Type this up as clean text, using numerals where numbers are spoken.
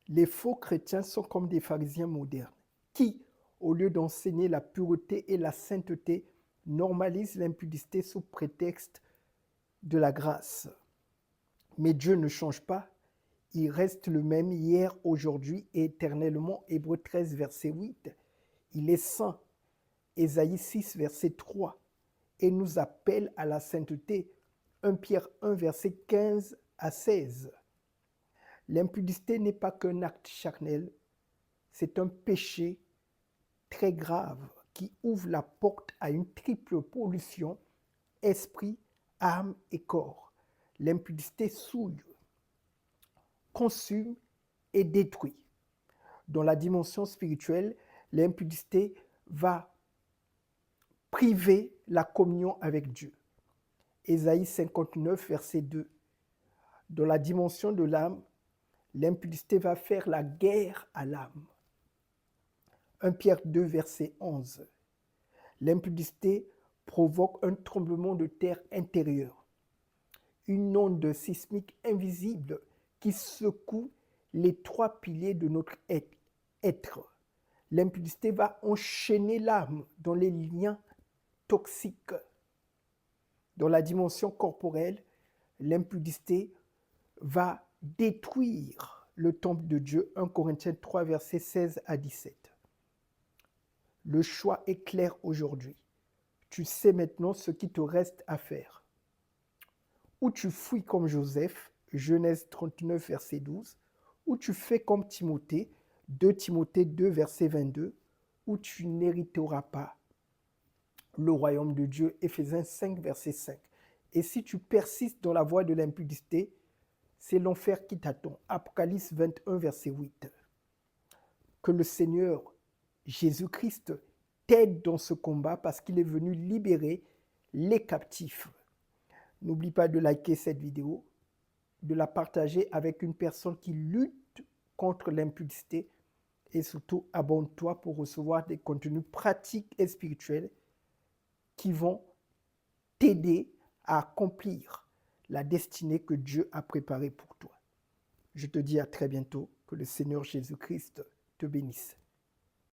Les faux chrétiens sont comme des pharisiens modernes qui, au lieu d'enseigner la pureté et la sainteté, normalisent l'impudicité sous prétexte de la grâce. Mais Dieu ne change pas. Il reste le même hier, aujourd'hui et éternellement. Hébreux 13, verset 8. Il est saint. Ésaïe 6, verset 3. Et nous appelle à la sainteté. 1 Pierre 1, verset 15 à 16. L'impudicité n'est pas qu'un acte charnel, c'est un péché très grave qui ouvre la porte à une triple pollution, esprit, âme et corps. L'impudicité souille, consume et détruit. Dans la dimension spirituelle, l'impudicité va priver la communion avec Dieu. Ésaïe 59, verset 2. Dans la dimension de l'âme, l'impudicité va faire la guerre à l'âme. 1 Pierre 2, verset 11. L'impudicité provoque un tremblement de terre intérieur, une onde sismique invisible qui secoue les trois piliers de notre être. L'impudicité va enchaîner l'âme dans les liens toxiques. Dans la dimension corporelle, l'impudicité va détruire le temple de Dieu. 1 Corinthiens 3, versets 16 à 17. Le choix est clair aujourd'hui. Tu sais maintenant ce qui te reste à faire. Ou tu fuis comme Joseph, Genèse 39, verset 12, ou tu fais comme Timothée, 2 Timothée 2, verset 22, ou tu n'hériteras pas le royaume de Dieu, Éphésiens 5, verset 5. Et si tu persistes dans la voie de l'impudicité, c'est l'enfer qui t'attend. Apocalypse 21, verset 8. Que le Seigneur Jésus-Christ t'aide dans ce combat parce qu'il est venu libérer les captifs. N'oublie pas de liker cette vidéo, de la partager avec une personne qui lutte contre l'impudicité et surtout abonne-toi pour recevoir des contenus pratiques et spirituels qui vont t'aider à accomplir la destinée que Dieu a préparée pour toi. Je te dis à très bientôt, que le Seigneur Jésus-Christ te bénisse.